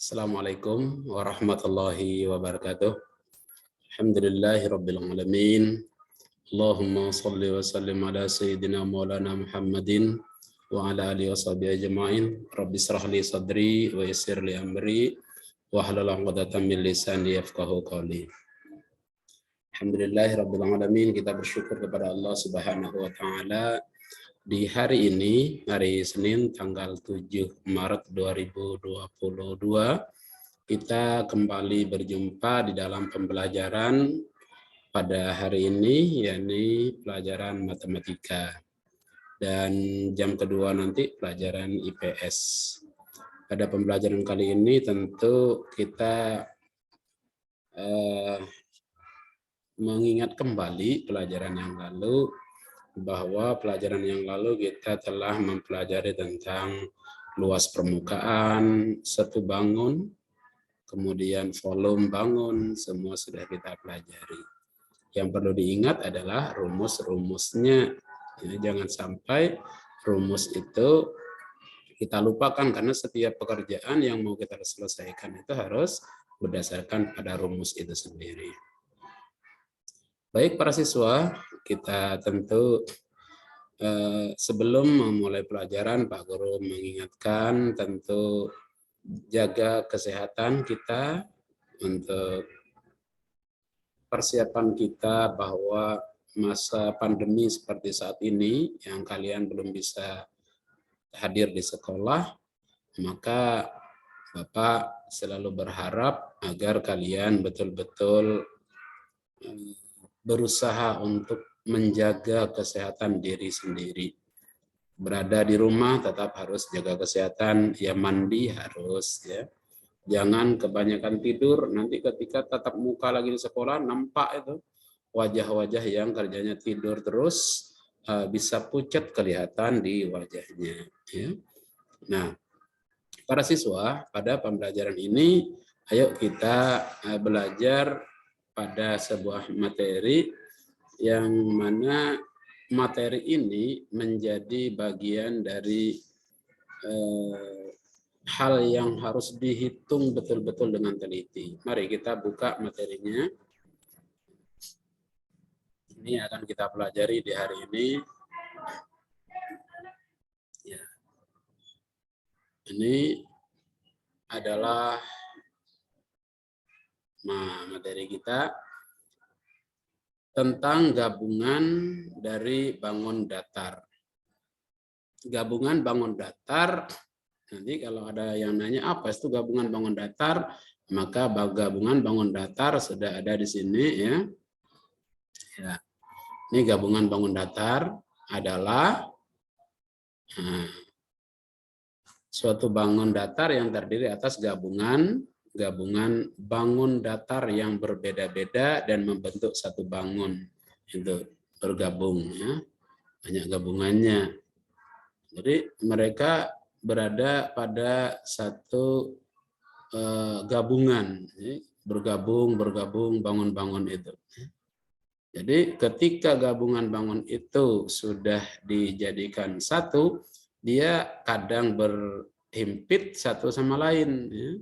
Assalamualaikum warahmatullahi wabarakatuh. Alhamdulillahirabbil alamin. Allahumma shalli wa sallim ala sayyidina maulana Muhammadin wa ala alihi washabihi ajmain. Rabbi shrah li sadri wa yassir li amri wa hlul 'uqdatam min lisani yafqahu qawli. Alhamdulillahirabbil alamin, kita bersyukur kepada Allah Subhanahu wa taala di hari ini, hari Senin tanggal 7 Maret 2022, kita kembali berjumpa di dalam pembelajaran pada hari ini, yakni pelajaran matematika. Dan jam kedua nanti pelajaran IPS. Pada pembelajaran kali ini tentu kita mengingat kembali pelajaran yang lalu, bahwa pelajaran yang lalu kita telah mempelajari tentang luas permukaan satu bangun, kemudian volume bangun, semua sudah kita pelajari. Yang perlu diingat adalah rumus-rumusnya. Jadi jangan sampai rumus itu kita lupakan, karena setiap pekerjaan yang mau kita selesaikan itu harus berdasarkan pada rumus itu sendiri. Baik para siswa, kita tentu sebelum memulai pelajaran Pak Guru mengingatkan tentu jaga kesehatan kita untuk persiapan kita bahwa masa pandemi seperti saat ini yang kalian belum bisa hadir di sekolah, maka Bapak selalu berharap agar kalian betul-betul berusaha untuk menjaga kesehatan diri sendiri. Berada di rumah tetap harus jaga kesehatan, ya mandi harus, ya. Jangan kebanyakan tidur, nanti ketika tatap muka lagi di sekolah nampak itu wajah-wajah yang kerjanya tidur terus, bisa pucat kelihatan di wajahnya, ya. Nah, para siswa, pada pembelajaran ini ayo kita belajar pada sebuah materi yang mana materi ini menjadi bagian dari hal yang harus dihitung betul-betul dengan teliti. Mari kita buka materinya. Ini akan kita pelajari di hari ini. Ya. Ini adalah materi kita tentang gabungan dari bangun datar. Gabungan bangun datar, nanti kalau ada yang nanya apa itu gabungan bangun datar, maka gabungan bangun datar sudah ada di sini, ya. Ya. Ini gabungan bangun datar adalah suatu bangun datar yang terdiri atas gabungan bangun datar yang berbeda-beda dan membentuk satu bangun, itu bergabung, ya, banyak gabungannya. Jadi mereka berada pada satu gabungan, ya, bergabung bangun-bangun itu. Jadi ketika gabungan bangun itu sudah dijadikan satu, dia kadang berhimpit satu sama lain, ya.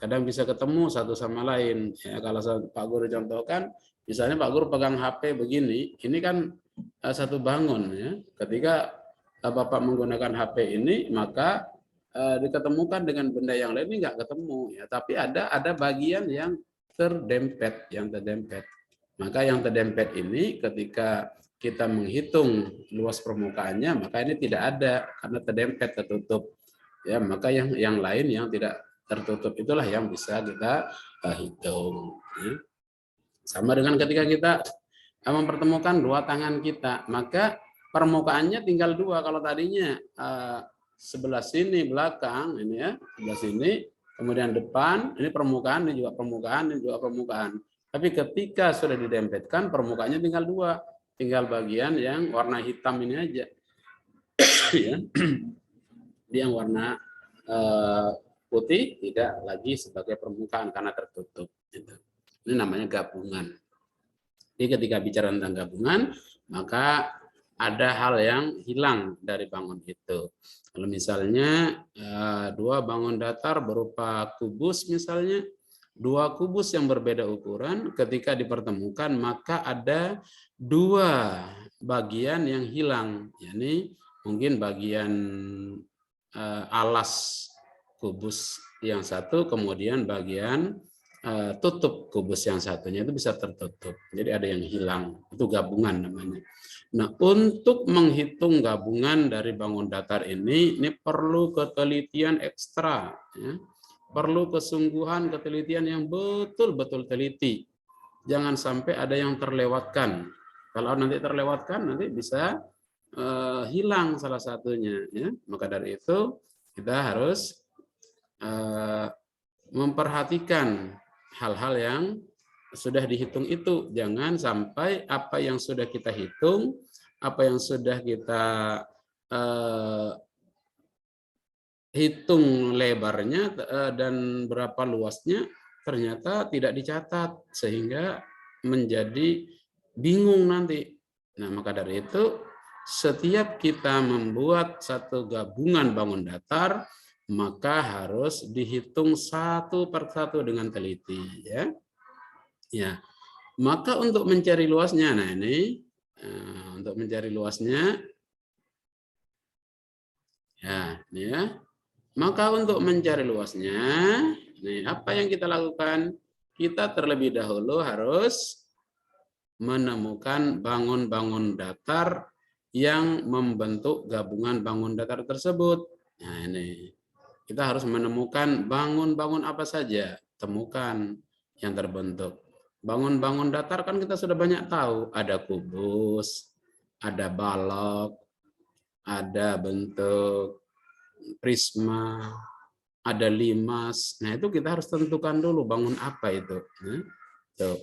Kadang bisa ketemu satu sama lain. Ya, kalau Pak Guru contohkan, misalnya Pak Guru pegang HP begini, ini kan satu bangun, ya. Ketika Bapak menggunakan HP ini, maka diketemukan dengan benda yang lain ini nggak ketemu, ya. Tapi ada bagian yang terdempet, Maka yang terdempet ini ketika kita menghitung luas permukaannya, maka ini tidak ada karena terdempet, tertutup. Ya, maka yang lain yang tidak tertutup itulah yang bisa kita hitung. Sama dengan ketika kita mempertemukan dua tangan kita, maka permukaannya tinggal dua. Kalau tadinya sebelah sini belakang, ini ya, sebelah sini, kemudian depan, ini permukaan, ini juga permukaan. Tapi ketika sudah didempetkan, permukaannya tinggal dua, tinggal bagian yang warna hitam ini aja. Ya. Dia yang warna putih tidak lagi sebagai permukaan karena tertutup. Ini namanya gabungan. Jadi ketika bicara tentang gabungan, maka ada hal yang hilang dari bangun itu. Kalau misalnya dua bangun datar berupa kubus misalnya, dua kubus yang berbeda ukuran ketika dipertemukan maka ada dua bagian yang hilang, yakni mungkin bagian alas kubus yang satu, kemudian bagian tutup kubus yang satunya itu bisa tertutup. Jadi ada yang hilang, itu gabungan namanya. Nah, untuk menghitung gabungan dari bangun datar ini perlu ketelitian ekstra, ya. Perlu kesungguhan, ketelitian yang betul-betul teliti. Jangan sampai ada yang terlewatkan. Kalau nanti terlewatkan, nanti bisa hilang salah satunya. Ya. Maka dari itu kita harus memperhatikan hal-hal yang sudah dihitung itu. Jangan sampai apa yang sudah kita hitung, apa yang sudah kita hitung lebarnya dan berapa luasnya, ternyata tidak dicatat, sehingga menjadi bingung nanti. Nah, maka dari itu, setiap kita membuat satu gabungan bangun datar, maka harus dihitung satu persatu dengan teliti, ya. Ya, maka untuk mencari luasnya, nah ini untuk mencari luasnya, ya, ini ya. Maka untuk mencari luasnya, nih apa yang kita lakukan? Kita terlebih dahulu harus menemukan bangun-bangun datar yang membentuk gabungan bangun datar tersebut. Nah, ini kita harus menemukan bangun-bangun apa saja, temukan yang terbentuk. Bangun-bangun datar kan kita sudah banyak tahu, ada kubus, ada balok, ada bentuk prisma, ada limas. Nah, itu kita harus tentukan dulu bangun apa itu. Tuh.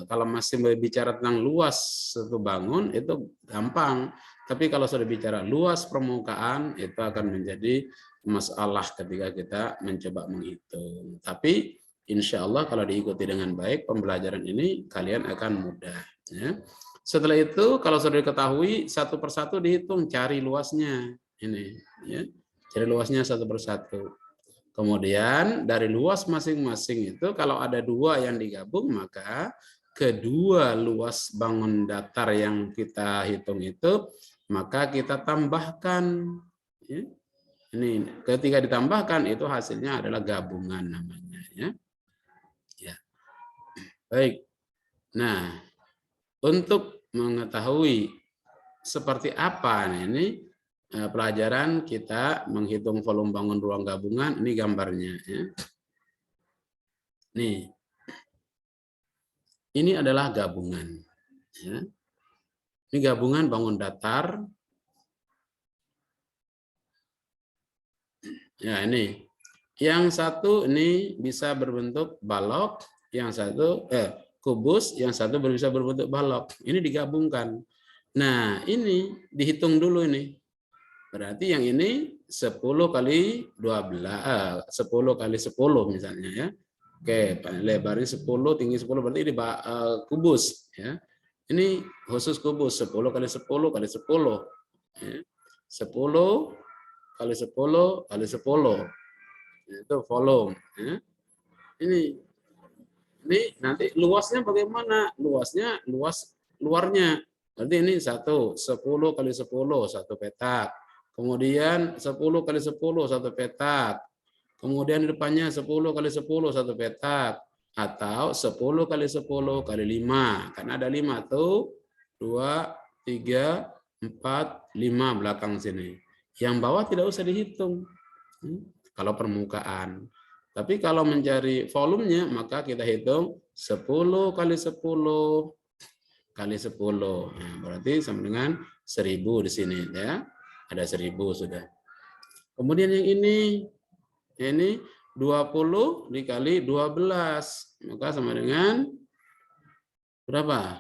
Kalau masih bicara tentang luas satu bangun itu gampang, tapi kalau sudah bicara luas permukaan itu akan menjadi masalah ketika kita mencoba menghitung. Tapi insya Allah kalau diikuti dengan baik pembelajaran ini kalian akan mudah. Ya. Setelah itu kalau sudah diketahui satu persatu dihitung, cari luasnya ini, ya. Cari luasnya satu persatu. Kemudian dari luas masing-masing itu kalau ada dua yang digabung maka kedua luas bangun datar yang kita hitung itu maka kita tambahkan. Ya. Ini ketika ditambahkan itu hasilnya adalah gabungan namanya. Ya. Ya. Baik. Nah, untuk mengetahui seperti apa ini pelajaran kita menghitung volume bangun ruang gabungan, ini gambarnya. Ya. Nih, ini adalah gabungan. Ya. Ini gabungan bangun datar. Ya, ini. Yang satu ini bisa berbentuk balok, yang satu kubus, yang satu bisa berbentuk balok. Ini digabungkan. Nah, ini dihitung dulu ini. Berarti yang ini 10 kali 12, 10 kali 10 misalnya ya. Oke, lebarnya 10, tinggi 10, berarti ini kubus ya. Ini khusus kubus 10 kali 10 kali 10. Ya. 10 kali 10 kali 10. Itu volume ya. Ini nanti luasnya bagaimana? Luasnya luas luarnya. Berarti ini 10 kali 10 satu petak. Kemudian 10 kali 10 satu petak. Kemudian di depannya 10 kali 10 satu petak. Atau 10 kali 10 kali 5. Karena ada 5 tuh. 2, 3, 4, 5 belakang sini. Yang bawah tidak usah dihitung. Kalau permukaan. Tapi kalau mencari volumenya maka kita hitung 10 kali 10 kali 10. Nah, berarti sama dengan 1000 di sini ya. Ada 1000 sudah. Kemudian yang ini 20 dikali 12, maka sama dengan berapa?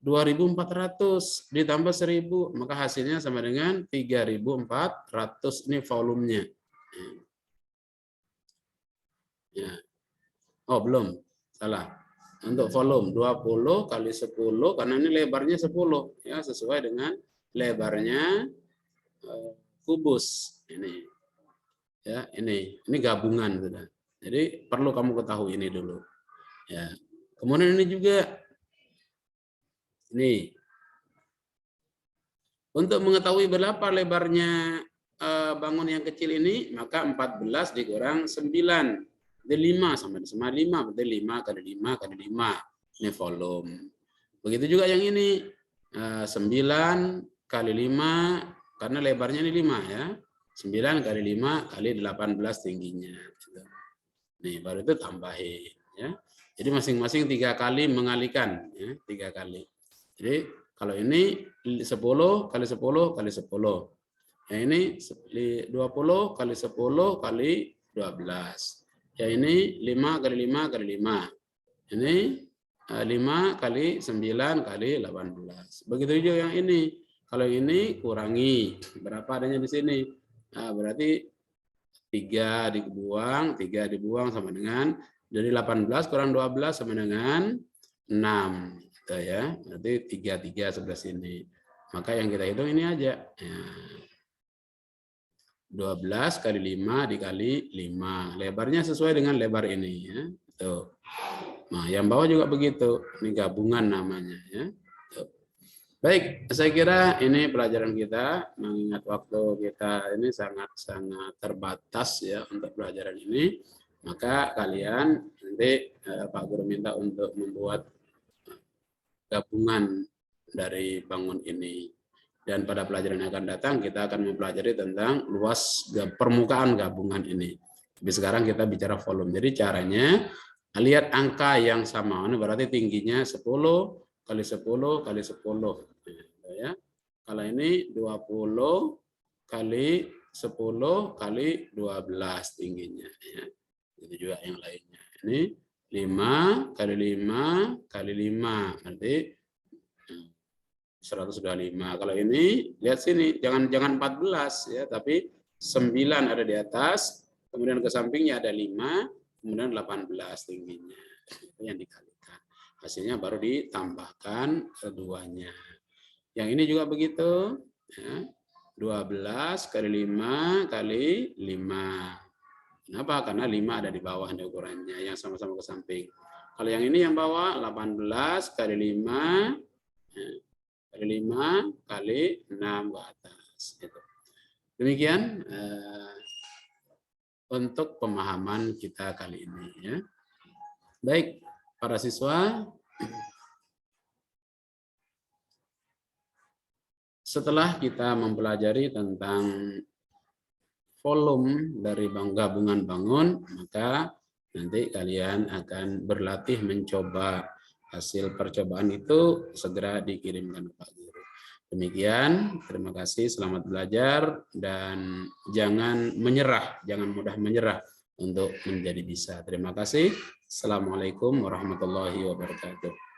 2400 ditambah 1000, maka hasilnya sama dengan 3400. Ini volumenya. Ya. Oh, belum. Salah. Untuk volume 20 kali 10 karena ini lebarnya 10 ya, sesuai dengan lebarnya kubus ini. Ya, ini gabungan sudah. Jadi perlu kamu ketahui ini dulu. Ya. Kemudian ini juga ini. Untuk mengetahui berapa lebarnya bangun yang kecil ini, maka 14 dikurang 9. Berarti 5 sama 5, berarti 5 kali 5 kali 5. Ini volume. Begitu juga yang ini 9 kali 5 karena lebarnya ini 5 ya. 9 kali 5 kali 18 tingginya. Nih baru itu tambahin ya. Jadi masing-masing 3 kali mengalikan ya, 3 kali. Jadi kalau ini 10 kali 10 kali 10. Yang ini 20 kali 10 kali 12. Ya ini 5 kali 5 kali 5. Ini 5 kali 9 kali 18. Begitu juga yang ini. Kalau ini kurangi. Berapa adanya di sini? Nah, berarti 3 dibuang sama dengan dari 18 kurang 12 sama dengan 6. Gitu ya. Berarti 3 sebelah sini. Maka yang kita hitung ini aja. Ya. 12 kali 5 dikali 5. Lebarnya sesuai dengan lebar ini ya. Tuh. Nah, yang bawah juga begitu. Ini gabungan namanya ya. Tuh. Baik, saya kira ini pelajaran kita, mengingat waktu kita ini sangat-sangat terbatas ya untuk pelajaran ini. Maka kalian nanti Pak Guru minta untuk membuat gabungan dari bangun ini. Dan pada pelajaran yang akan datang kita akan mempelajari tentang luas permukaan gabungan ini. Tapi sekarang kita bicara volume. Jadi caranya lihat angka yang sama. Ini berarti tingginya 10 kali 10 kali 10. Ya. Kalau ini 20 kali 10 kali 12 tingginya. Ya. Itu juga yang lainnya. Ini 5 kali 5 kali 5. Berarti 125. Kalau ini lihat sini, jangan 14 ya, tapi 9 ada di atas, kemudian ke sampingnya ada 5, kemudian 18 tingginya. Itu yang dikalikan. Hasilnya baru ditambahkan keduanya. Yang ini juga begitu, ya. 12 kali 5 kali 5. Kenapa? Karena 5 ada di bawah ukurannya, yang sama-sama ke samping. Kalau yang ini yang bawah 18 kali 5 kali 5 kali 6 ke atas. Gitu. Demikian untuk pemahaman kita kali ini. Ya. Baik, para siswa. Setelah kita mempelajari tentang volume dari gabungan bangun, maka nanti kalian akan berlatih mencoba. Hasil percobaan itu segera dikirimkan ke Pak Guru. Demikian, terima kasih, selamat belajar, dan jangan menyerah, jangan mudah menyerah untuk menjadi bisa. Terima kasih. Assalamualaikum warahmatullahi wabarakatuh.